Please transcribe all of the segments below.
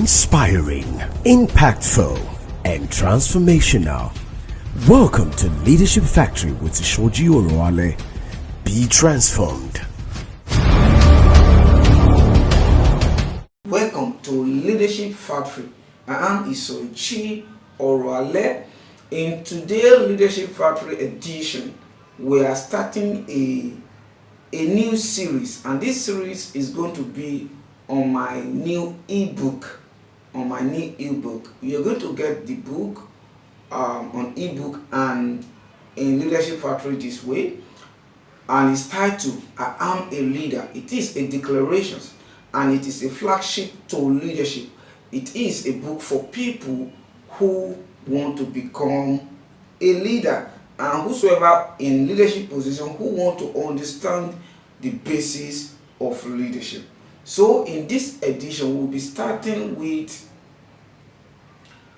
Inspiring, impactful, and transformational. Welcome to Leadership Factory with Ishoji Oroale. Be transformed. Welcome to Leadership Factory. I am Ishoji Oroale. In today's Leadership Factory edition, we are starting a new series, and this series is going to be on my new ebook. You're going to get the book on ebook and in Leadership Factory this way, and it's titled I Am a Leader. It is a declaration and it is a flagship to leadership. It is a book for people who want to become a leader, and whosoever in leadership position who want to understand the basis of leadership. So in this edition, we'll be starting with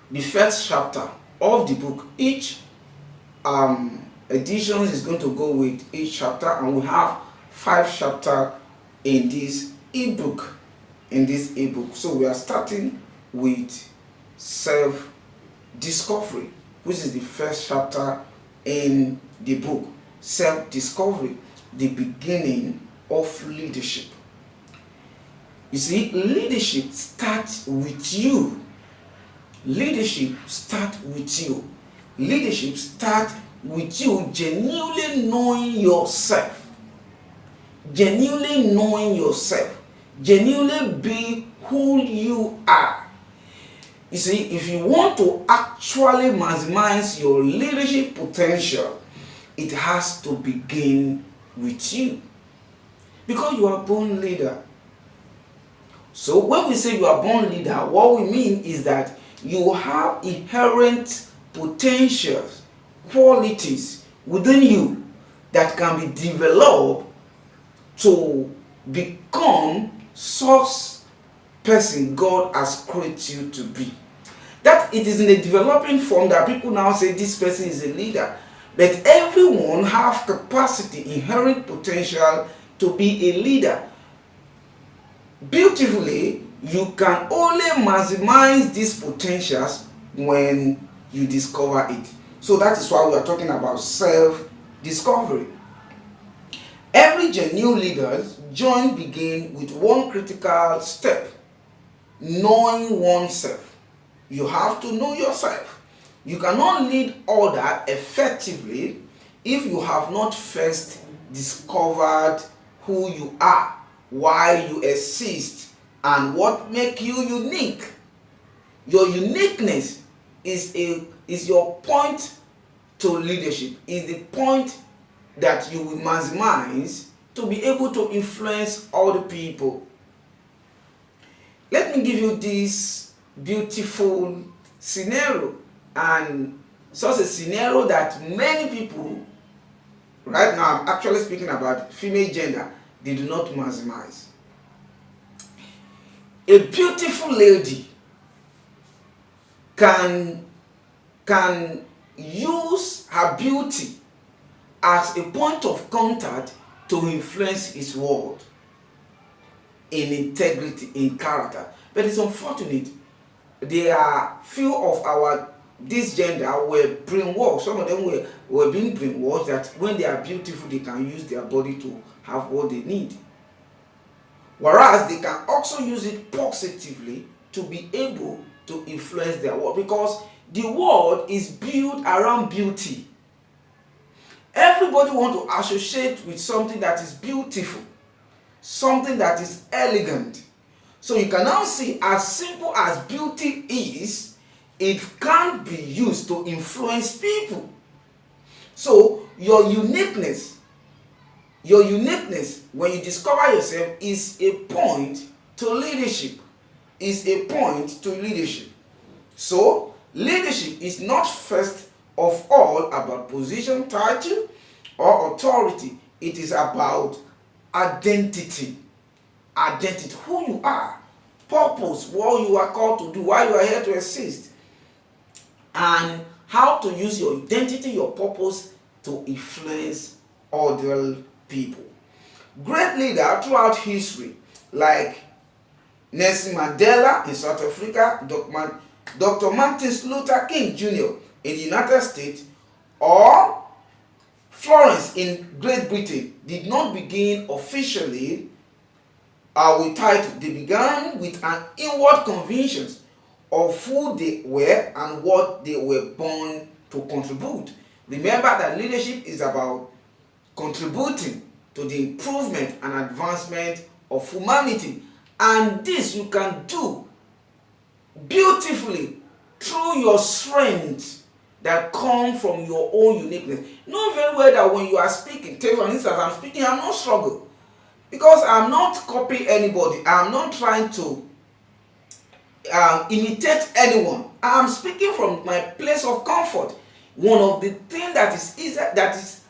the first chapter of the book. Each edition is going to go with each chapter, and we have 5 chapters in this ebook. So we are starting with self-discovery, which is the first chapter in the book. Self-discovery, the beginning of leadership. You see, leadership starts with you. Leadership starts with you. Leadership starts with you genuinely knowing yourself. Genuinely knowing yourself. Genuinely be who you are. You see, if you want to actually maximize your leadership potential, it has to begin with you. Because you are born leader. So when we say you are born leader, what we mean is that you have inherent potentials, qualities within you that can be developed to become such person God has created you to be. That it is in a developing form that people now say this person is a leader. But everyone have capacity, inherent potential to be a leader. Beautifully, you can only maximize these potentials when you discover it. So that is why we are talking about self-discovery. Every genuine leader's journey begins with one critical step: knowing oneself. You have to know yourself. You cannot lead others effectively if you have not first discovered who you are, why you exist, and what makes you unique. Your uniqueness is your point to leadership, is the point that you will maximize to be able to influence other people. Let me give you this beautiful scenario, and such a scenario that many people, right now I'm actually speaking about female gender, they do not maximize. A beautiful lady can use her beauty as a point of contact to influence his world in integrity, in character. But it's unfortunate, there are few of this gender were brainwashed. Some of them were being brainwashed that when they are beautiful, they can use their body to have what they need. Whereas they can also use it positively to be able to influence their world, because the world is built around beauty. Everybody wants to associate with something that is beautiful, something that is elegant. So you can now see, as simple as beauty is, it can't be used to influence people. So your uniqueness, when you discover yourself, is a point to leadership. So leadership is not first of all about position, title, or authority. It is about identity. Who you are, purpose, what you are called to do, why you are here to exist, and how to use your identity, your purpose to influence other people. Great leaders throughout history, like Nelson Mandela in South Africa, Dr. Martin Luther King Jr. in the United States, or Florence in Great Britain did not begin officially with title. They began with an inward conviction of who they were and what they were born to contribute. Remember that leadership is about contributing to the improvement and advancement of humanity, and this you can do beautifully through your strength that come from your own uniqueness. Know very well that when you are speaking, take for instance, I'm speaking, I'm not struggle because I'm not copying anybody. I'm not trying to imitate anyone. I'm speaking from my place of comfort. One of the things that is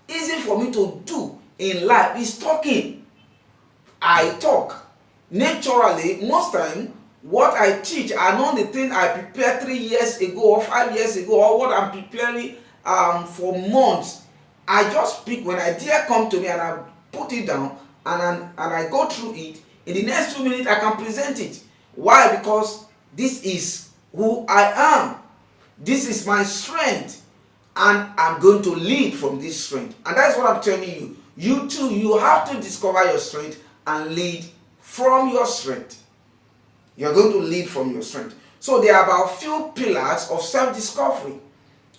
easy for me to do in life is talking. I talk naturally. Most time what I teach are not the thing I prepared 3 years ago or 5 years ago, or what I'm preparing for months. I just speak when idea come to me and I put it down and I go through it. In the next 2 minutes I can present it. Why? Because this is who I am. This is my strength, and I'm going to lead from this strength. And that's what I'm telling you. You too, you have to discover your strength and lead from your strength. You're going to lead from your strength. So there are about few pillars of self-discovery.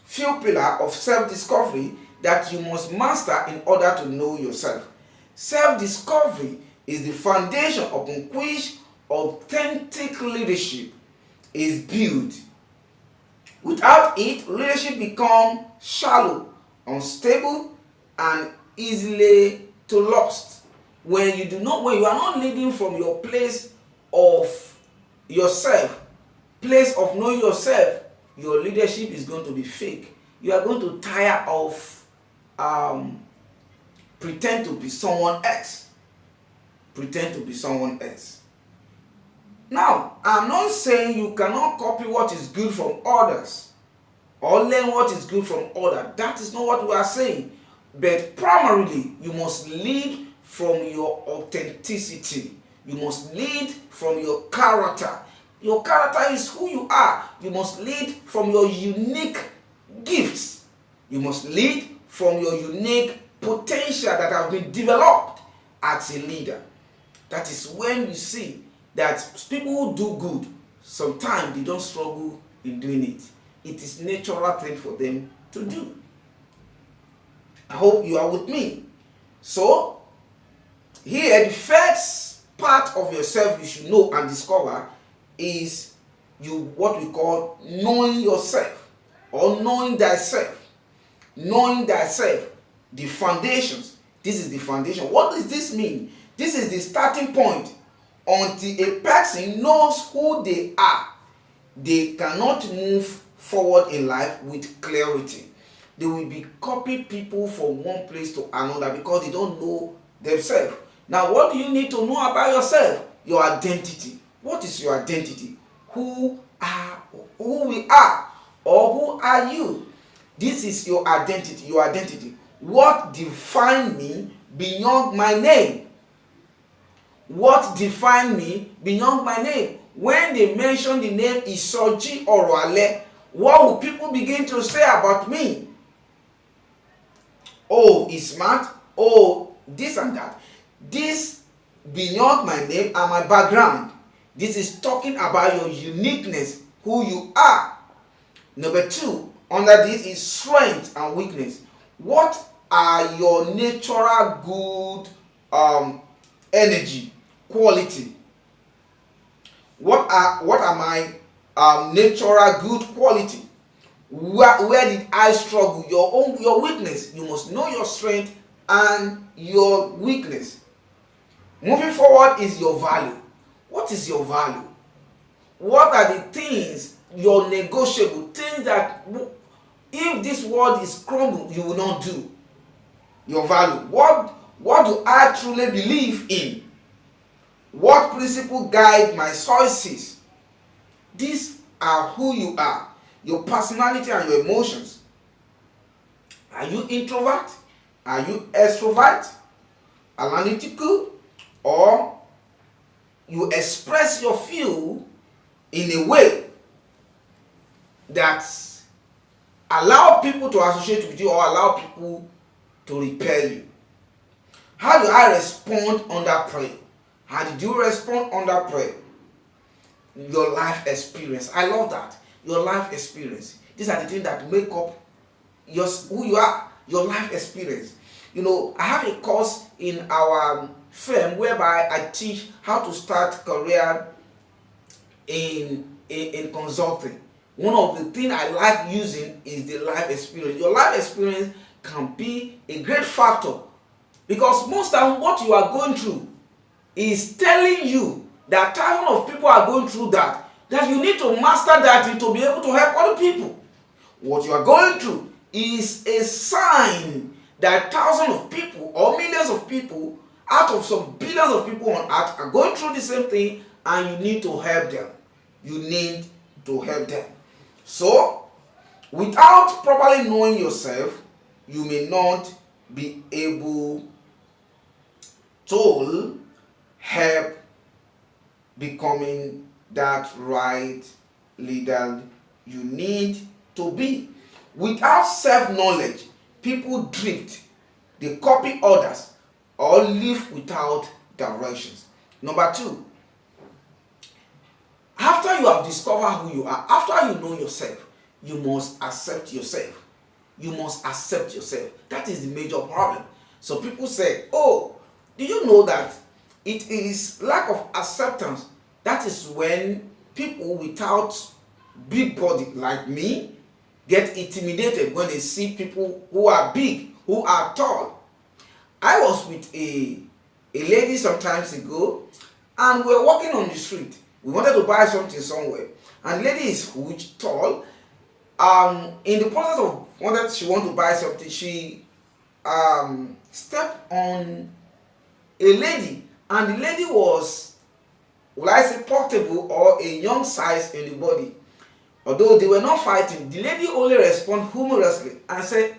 Few pillars of self-discovery that you must master in order to know yourself. Self-discovery is the foundation upon which authentic leadership is built. Without it, leadership becomes shallow, unstable, and easily to lost. When you are not leading from your place of yourself, place of knowing yourself, your leadership is going to be fake. You are going to tire of pretend to be someone else. Pretend to be someone else. Now, I'm not saying you cannot copy what is good from others or learn what is good from others. That is not what we are saying. But primarily, you must lead from your authenticity. You must lead from your character. Your character is who you are. You must lead from your unique gifts. You must lead from your unique potential that have been developed as a leader. That is when you see that people who do good, sometimes they don't struggle in doing it. It is a natural thing for them to do. I hope you are with me. So, here the first part of yourself you should know and discover is what we call knowing yourself or knowing thyself. Knowing thyself, the foundations. This is the foundation. What does this mean? This is the starting point. Until a person knows who they are, they cannot move forward in life with clarity. They will be copying people from one place to another because they don't know themselves. Now, what do you need to know about yourself? Your identity. What is your identity? Who we are, or who are you? This is your identity. Your identity. What defines me beyond my name? What defines me beyond my name? When they mention the name Ishoji Oroale, what will people begin to say about me? Oh, he's smart. Oh, this and that. This beyond my name and my background. This is talking about your uniqueness, who you are. Number 2, under this is strength and weakness. What are your natural good energy, quality? What are my natural good quality? Where did I struggle? Your weakness. You must know your strength and your weakness. Moving forward is your value. What is your value? What are the things, your negotiable things that if this world is crumbled, you will not do? Your value. What do I truly believe in? What principle guide my choices? These are who you are, your personality and your emotions. Are you introvert? Are you extrovert? Analytical or you express your feel in a way that allow people to associate with you or allow people to repel you. How do I respond under prayer? How did you respond under prayer? Your life experience. I love that. Your life experience. These are the things that make up who you are, your life experience. I have a course in our firm whereby I teach how to start career in consulting. One of the things I like using is the life experience. Your life experience can be a great factor, because most time what you are going through is telling you that thousands of people are going through that you need to master that to be able to help other people. What you are going through is a sign that thousands of people or millions of people out of some billions of people on earth are going through the same thing, and you need to help them. You need to help them. So, without properly knowing yourself, you may not be able to help becoming that right leader you need to be. Without self-knowledge, people drift, they copy others, or live without directions. Number 2, after you have discovered who you are, after you know yourself, you must accept yourself. You must accept yourself. That is the major problem. So people say, oh, do you know that it is lack of acceptance? That is when people without big body like me get intimidated when they see people who are big, who are tall. I was with a lady some times ago, and we were walking on the street. We wanted to buy something somewhere, and the lady is huge, tall. In the process of she want to buy something, she stepped on a lady, and the lady was, will I say, portable or a young size in the body. Although they were not fighting, the lady only responded humorously and said,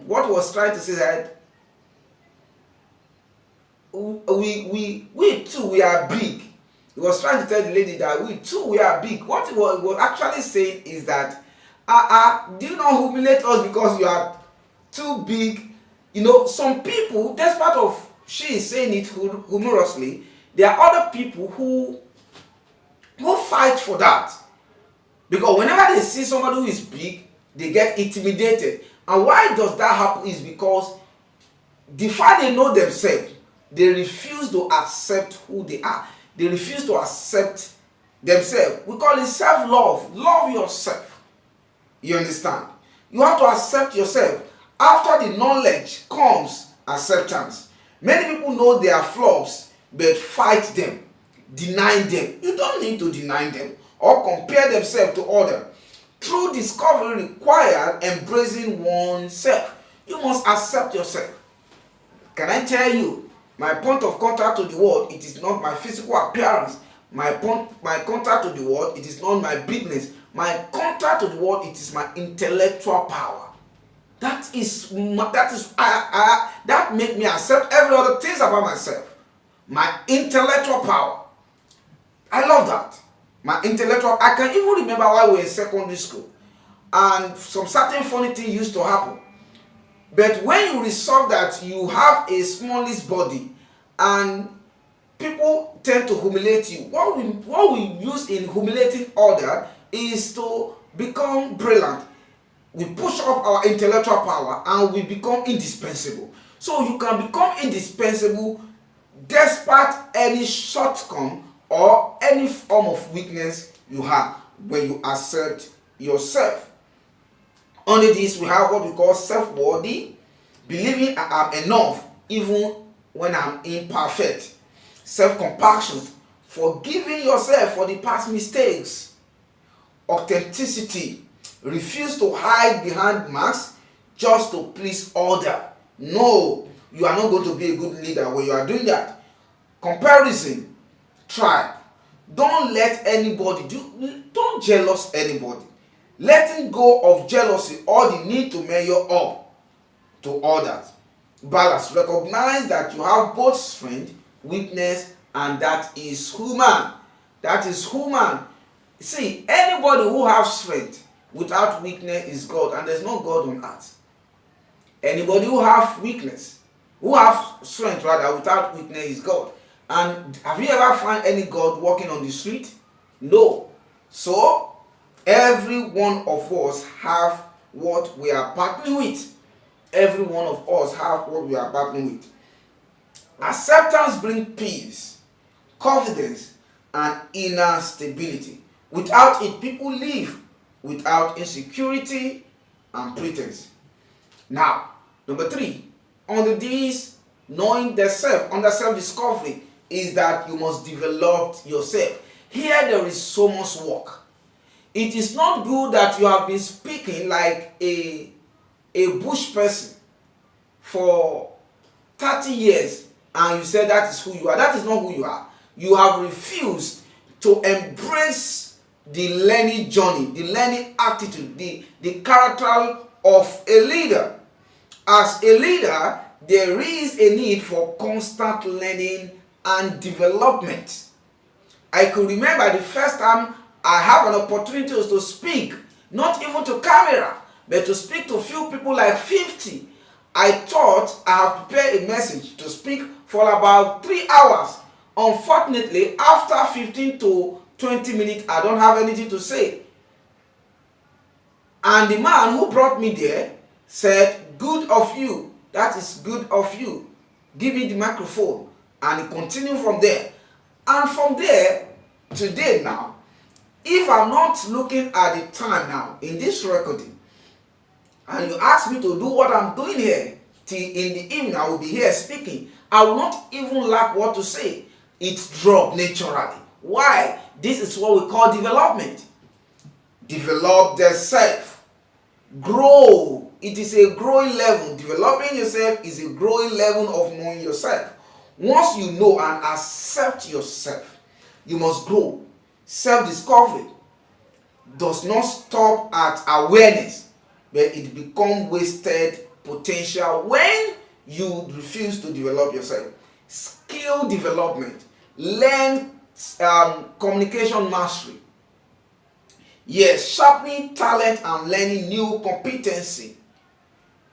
what was trying to say that we too, we are big. He was trying to tell the lady that we too, we are big. What he was actually saying is that, do you not humiliate us because you are too big? Some people, despite of she is saying it humorously, there are other people who fight for that. Because whenever they see somebody who is big, they get intimidated. And why does that happen is because the fact they know themselves, they refuse to accept who they are. They refuse to accept themselves. We call it self-love. Love yourself. You understand? You have to accept yourself. After the knowledge comes acceptance. Many people know their flaws, but fight them, deny them. You don't need to deny them or compare themselves to others. True discovery requires embracing oneself. You must accept yourself. Can I tell you, my point of contact to the world, it is not my physical appearance. My contact to the world, it is not my business. My contact to the world, it is my intellectual power. That make me accept every other things about myself. My intellectual power. I love that. My intellectual, I can even remember while we were in secondary school, and some certain funny thing used to happen. But when you resolve that you have a smallest body and people tend to humiliate you, what we use in humiliating others is to become brilliant. We push up our intellectual power and we become indispensable. So you can become indispensable despite any shortcoming or any form of weakness you have when you accept yourself. Under this, we have what we call self-worthy, believing I am enough even when I'm imperfect. Self-compassion, forgiving yourself for the past mistakes. Authenticity, refuse to hide behind masks just to please others. No, you are not going to be a good leader when you are doing that. Comparison, tribe. Don't let anybody don't jealous anybody. Letting go of jealousy or the need to measure up to others. Balance. Recognize that you have both strength weakness, and that is human. That is human. See, anybody who has strength without weakness is God, and there's no God on earth. Anybody who have weakness, who have strength rather, without weakness is God. And have you ever found any God walking on the street? No. So every one of us have what we are battling with. Every one of us have what we are battling with. Acceptance brings peace, confidence, and inner stability. Without it, people live without insecurity and pretense. Now, number 3, under this, knowing the self, under self-discovery, is that you must develop yourself. Here there is so much work. It is not good that you have been speaking like a bush person for 30 years and you said that is who you are. That is not who you are. You have refused to embrace the learning journey, the learning attitude, the character of a leader. As a leader, there is a need for constant learning and development. I could remember the first time I have an opportunity to speak, not even to camera, but to speak to few people like 50. I thought I have prepared a message to speak for about 3 hours. Unfortunately, after 15 to 20 minutes, I don't have anything to say. And the man who brought me there said, "Good of you. That is good of you. Give me the microphone." And he continued from there. And from there, today now, if I'm not looking at the time now in this recording, and you ask me to do what I'm doing here, till in the evening I will be here speaking, I will not even lack what to say. It dropped naturally. Why? This is what we call development. Develop the self. Grow. It is a growing level. Developing yourself is a growing level of knowing yourself. Once you know and accept yourself, you must grow. Self-discovery does not stop at awareness, but it becomes wasted potential when you refuse to develop yourself. Skill development. Learn communication mastery. Yes, sharpening talent and learning new competency.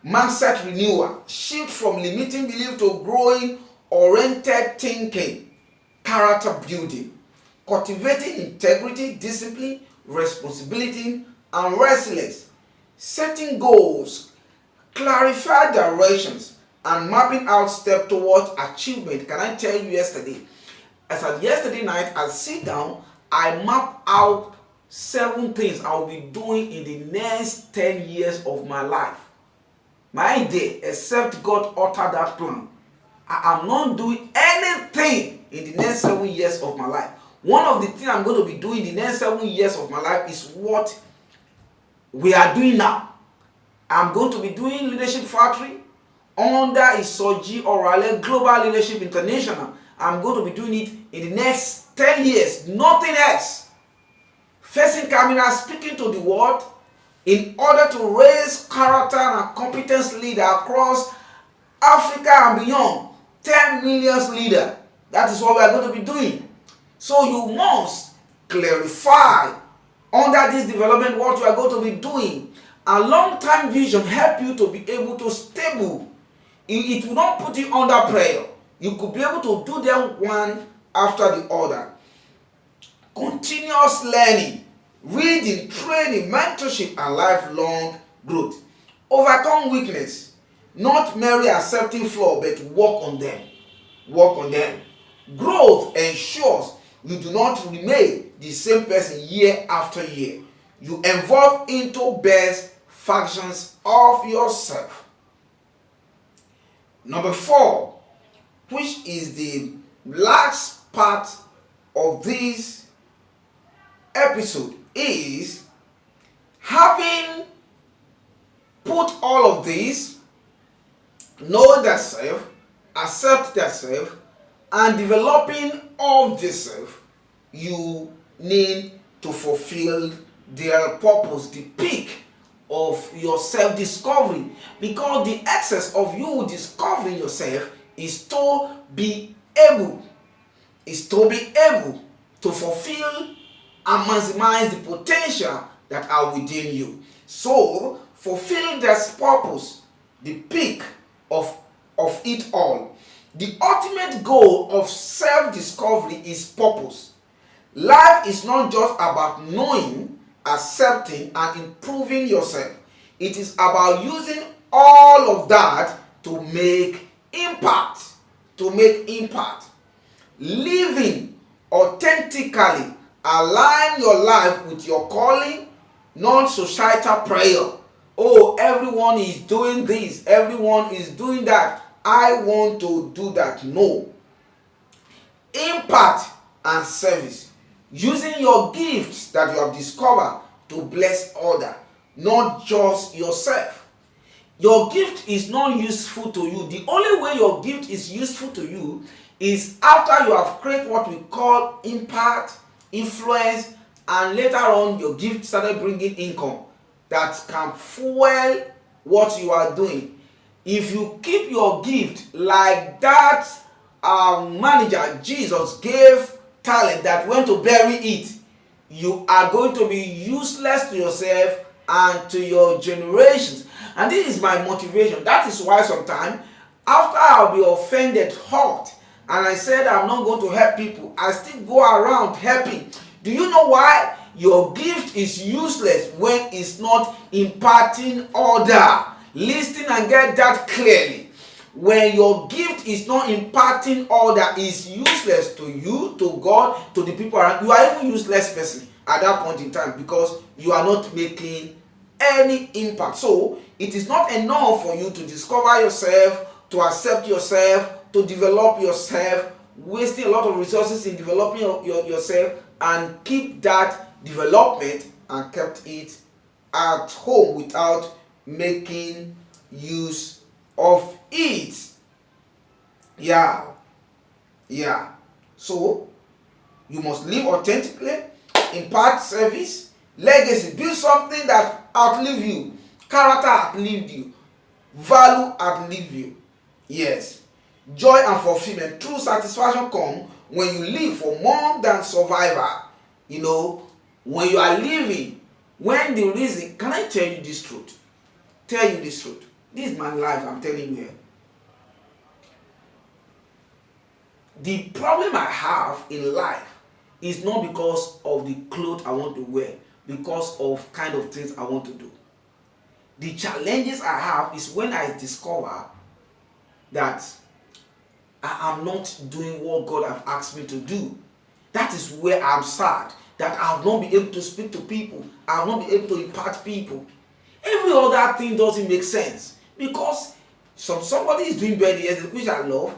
Mindset renewal. Shift from limiting belief to growing oriented thinking. Character building. Cultivating integrity, discipline, responsibility, and resilience. Setting goals. Clarify directions and mapping out steps towards achievement. Can I tell you yesterday? As at yesterday night, I sit down, I map out 7 things I will be doing in the next 10 years of my life. My idea, except God uttered that plan, I am not doing anything in the next 7 years of my life. One of the things I'm going to be doing in the next 7 years of my life is what we are doing now. I'm going to be doing Leadership Factory under Ishoji Oroale Global Leadership International. I'm going to be doing it in the next 10 years, nothing else. Facing camera, speaking to the world in order to raise character and competence leader across Africa and beyond. 10 million leader. That is what we are going to be doing. So you must clarify under this development what you are going to be doing. A long-term vision help you to be able to stable. It will not put you under pressure. You could be able to do them one after the other. Continuous learning, reading, training, mentorship, and lifelong growth. Overcome weakness, not merely accepting flaws, but work on them. Work on them. Growth ensures you do not remain the same person year after year. You evolve into best functions of yourself. Number 4, which is the last part of this episode, is having put all of this, know thyself, accept thyself, and developing of yourself, you need to fulfill their purpose, the peak of your self-discovery, because the excess of you discovering yourself is to be able, is to be able to fulfill and maximize the potential that are within you. So, fulfill this purpose, the peak of it all. The ultimate goal of self-discovery is purpose. Life is not just about knowing, accepting, and improving yourself. It is about using all of that to make impact. To make impact. Living authentically, align your life with your calling, not societal prayer. Oh, everyone is doing this, everyone is doing that, I want to do that. No. Impact and service. Using your gifts that you have discovered to bless others, not just yourself. Your gift is not useful to you. The only way your gift is useful to you is after you have created what we call impact, influence, and later on your gift started bringing income that can fuel what you are doing. If you keep your gift like that manager Jesus gave talent that went to bury it, you are going to be useless to yourself and to your generations. And this is my motivation. That is why sometimes after I'll be offended, hurt, and I said I'm not going to help people, I still go around helping. Do you know why? Your gift is useless when it's not imparting order. Listen and get that clearly. When your gift is not imparting order, it's useless to you, to God, to the people around. You are even useless person at that point in time because you are not making any impact. So it is not enough for you to discover yourself, to accept yourself, to develop yourself, wasting a lot of resources in developing yourself, and keep that development and kept it at home without making use of it. Yeah. So you must live authentically, impart service, legacy, build something that outlive you, character outlived you, value outlived you. Yes. Joy and fulfillment, true satisfaction come when you live for more than survival. You know, when you are living, when the reason, can I tell you this truth? Tell you this truth. This is my life, I'm telling you here. The problem I have in life is not because of the clothes I want to wear, because of kind of things I want to do. The challenges I have is when I discover that I am not doing what God has asked me to do. That is where I'm sad, that I have not been able to speak to people, I have not been able to impact people. Every other thing doesn't make sense because somebody is doing better, yes, which I love,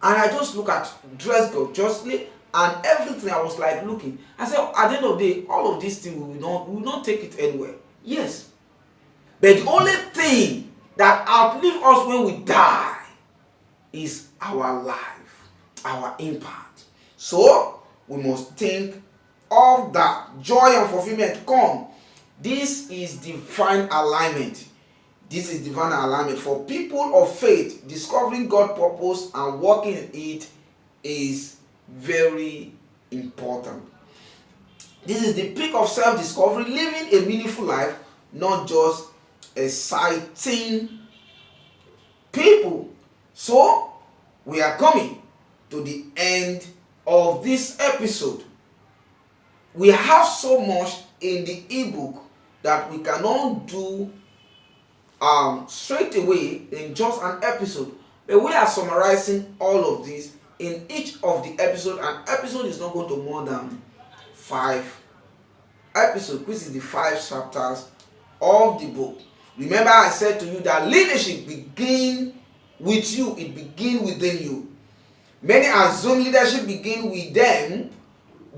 and I just look at dress gorgeously and everything. I was like looking. I said, at the end of the day, all of these things we will not take it anywhere. Yes, but the only thing that outlives us when we die is our life, our impact. So we must think of that. Joy and fulfillment come. This is divine alignment. This is divine alignment. For people of faith, discovering God's purpose and working in it is very important. This is the peak of self-discovery, living a meaningful life, not just exciting people. So, we are coming to the end of this episode. We have so much in the ebook that we cannot do straight away in just an episode. But we are summarizing all of this in each of the episodes. An episode is not going to more than 5 episodes, which is the 5 chapters of the book. Remember, I said to you that leadership begins with you, it begins within you. Many assume leadership begin with them,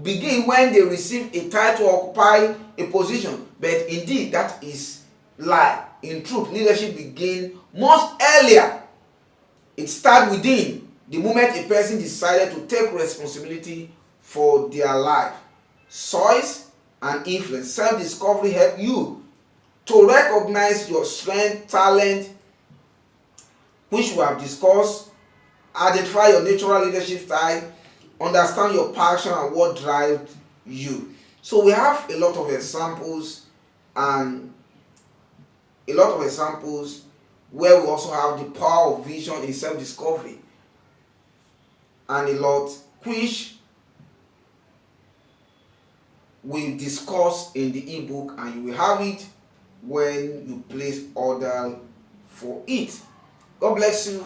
begin when they receive a title or occupy a position, but indeed that is lie. In truth, leadership begins much earlier. It starts within the moment a person decided to take responsibility for their life. Choice and influence. Self-discovery help you to recognize your strength, talent, which we have discussed, identify your natural leadership style, understand your passion and what drives you. So we have a lot of examples, and where we also have the power of vision in self-discovery, and a lot which we discuss in the ebook, and you will have it when you place order for it. God bless you.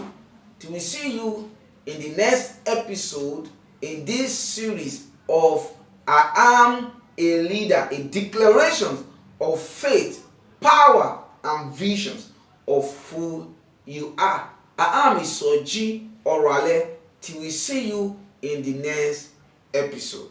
Till we see you in the next episode in this series of I Am a Leader, a declaration of faith, power, and visions of who you are. I am Ishoji Oroale. Till we see you in the next episode.